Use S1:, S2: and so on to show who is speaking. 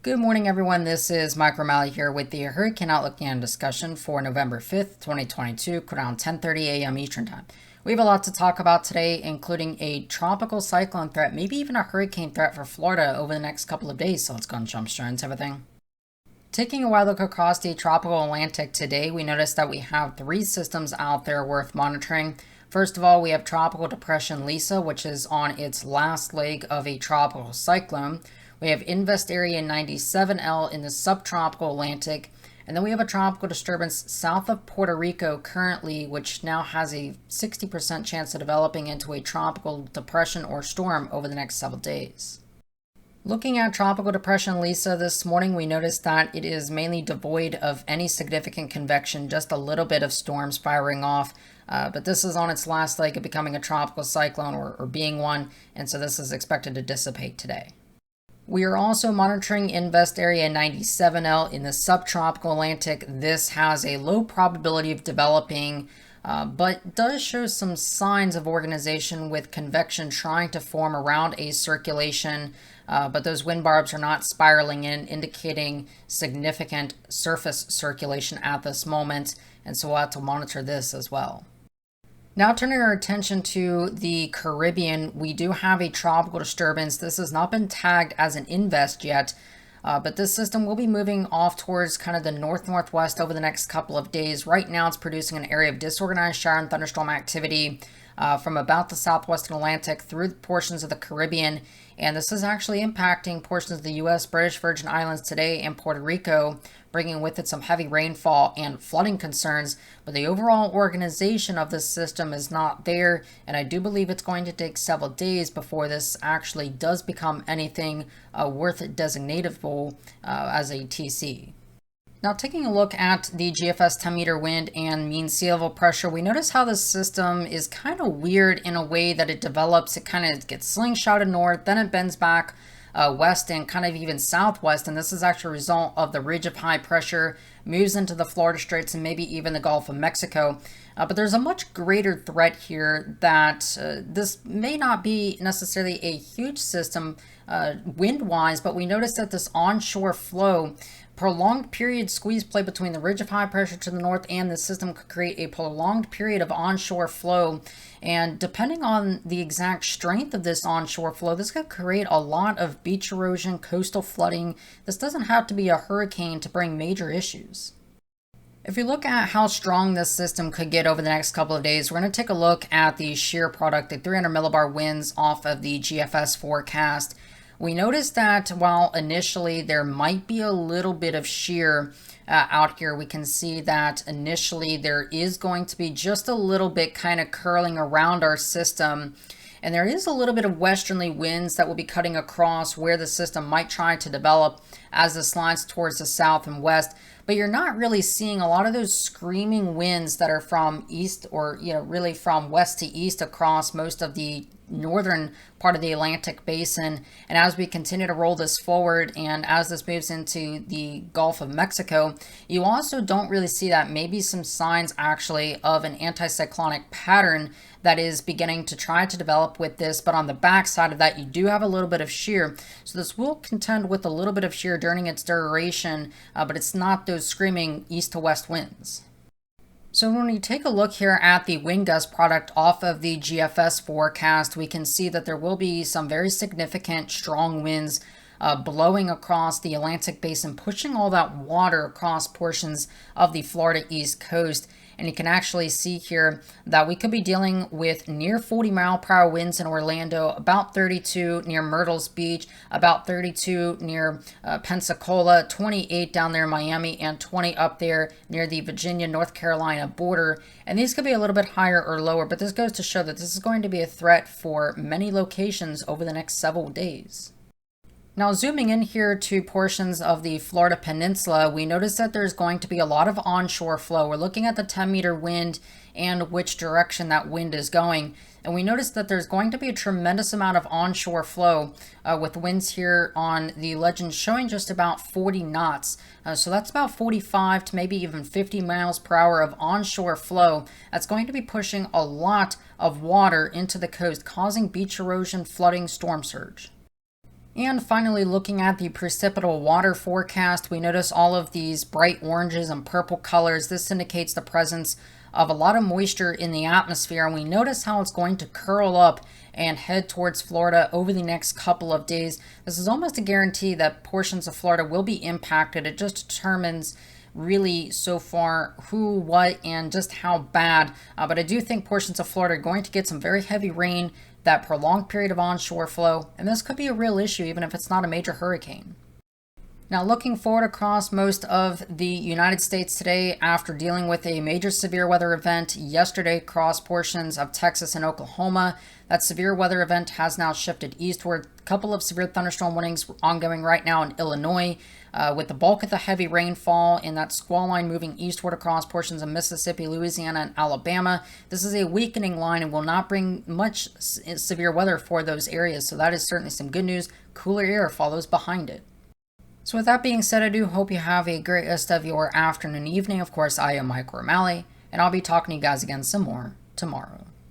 S1: Good morning, everyone. This is Mike Romali here with the Hurricane Outlook and discussion for November 5th, 2022, around 10:30 a.m. Eastern Time. We have a lot to talk about today, including a tropical cyclone threat, maybe even a hurricane threat for Florida over the next couple of days. So let's go and jump straight into everything. Taking a wide look across the tropical Atlantic today, we notice that we have three systems out there worth monitoring. First of all, we have Tropical Depression Lisa, which is on its last leg of a tropical cyclone. We have Invest Area 97L in the subtropical Atlantic, and then we have a tropical disturbance south of Puerto Rico currently, which now has a 60% chance of developing into a tropical depression or storm over the next several days. Looking at Tropical Depression Lisa this morning, we noticed that it is mainly devoid of any significant convection, just a little bit of storms firing off. But this is on its last leg of becoming a tropical cyclone or being one, and so this is expected to dissipate today. We are also monitoring Invest Area 97L in the subtropical Atlantic. This has a low probability of developing, but does show some signs of organization with convection trying to form around a circulation, but those wind barbs are not spiraling in, indicating significant surface circulation at this moment, and so we'll have to monitor this as well. Now turning our attention to the Caribbean, we do have a tropical disturbance. This has not been tagged as an invest yet, but this system will be moving off towards kind of the north-northwest over the next couple of days. Right now it's producing an area of disorganized shower and thunderstorm activity from about the southwestern Atlantic through portions of the Caribbean, and this is actually impacting portions of the U.S., British Virgin Islands today, and Puerto Rico, bringing with it some heavy rainfall and flooding concerns, but the overall organization of this system is not there, and I do believe it's going to take several days before this actually does become anything worth designatable as a TC. Now taking a look at the GFS 10-meter wind and mean sea level pressure, we notice how this system is kind of weird in a way that it develops. It kind of gets slingshotted north, then it bends back west and kind of even southwest, and this is actually a result of the ridge of high pressure, moves into the Florida Straits and maybe even the Gulf of Mexico. But there's a much greater threat here that this may not be necessarily a huge system wind-wise, but we notice that this onshore flow, prolonged period squeeze play between the ridge of high pressure to the north and the system could create a prolonged period of onshore flow. And depending on the exact strength of this onshore flow, this could create a lot of beach erosion, coastal flooding. This doesn't have to be a hurricane to bring major issues. If you look at how strong this system could get over the next couple of days, we're going to take a look at the Shear product, the 300 millibar winds off of the GFS forecast. We noticed that while initially there might be a little bit of shear out here, we can see that initially there is going to be just a little bit kind of curling around our system. And there is a little bit of westerly winds that will be cutting across where the system might try to develop as this slides towards the south and west. But you're not really seeing a lot of those screaming winds that are from east or, really from west to east across most of the northern part of the Atlantic basin. And as we continue to roll this forward and as this moves into the Gulf of Mexico, you also don't really see that. Maybe some signs actually of an anticyclonic pattern that is beginning to try to develop with this, but on the back side of that you do have a little bit of shear, so this will contend with a little bit of shear during its duration, but it's not those screaming east to west winds. So when we take a look here at the wind gust product off of the GFS forecast, we can see that there will be some very significant strong winds blowing across the Atlantic basin, pushing all that water across portions of the Florida East Coast. And you can actually see here that we could be dealing with near 40-mile-per-hour winds in Orlando, about 32 near Myrtle's Beach, about 32 near Pensacola, 28 down there in Miami, and 20 up there near the Virginia-North Carolina border. And these could be a little bit higher or lower, but this goes to show that this is going to be a threat for many locations over the next several days. Now zooming in here to portions of the Florida Peninsula, we notice that there's going to be a lot of onshore flow. We're looking at the 10-meter wind and which direction that wind is going. And we notice that there's going to be a tremendous amount of onshore flow with winds here on the legend showing just about 40 knots. So that's about 45 to maybe even 50 miles per hour of onshore flow. That's going to be pushing a lot of water into the coast, causing beach erosion, flooding, storm surge. And finally, looking at the precipitable water forecast, we notice all of these bright oranges and purple colors. This indicates the presence of a lot of moisture in the atmosphere, and we notice how it's going to curl up and head towards Florida over the next couple of days. This is almost a guarantee that portions of Florida will be impacted. It just determines really so far who, what, and just how bad. But I do think portions of Florida are going to get some very heavy rain, that prolonged period of onshore flow, and this could be a real issue even if it's not a major hurricane. Now, looking forward across most of the United States today, after dealing with a major severe weather event yesterday across portions of Texas and Oklahoma, that severe weather event has now shifted eastward. A couple of severe thunderstorm warnings ongoing right now in Illinois, with the bulk of the heavy rainfall and that squall line moving eastward across portions of Mississippi, Louisiana, and Alabama. This is a weakening line and will not bring much severe weather for those areas, so that is certainly some good news. Cooler air follows behind it. So with that being said, I do hope you have a great rest of your afternoon, evening. Of course, I am Mike O'Malley, and I'll be talking to you guys again some more tomorrow.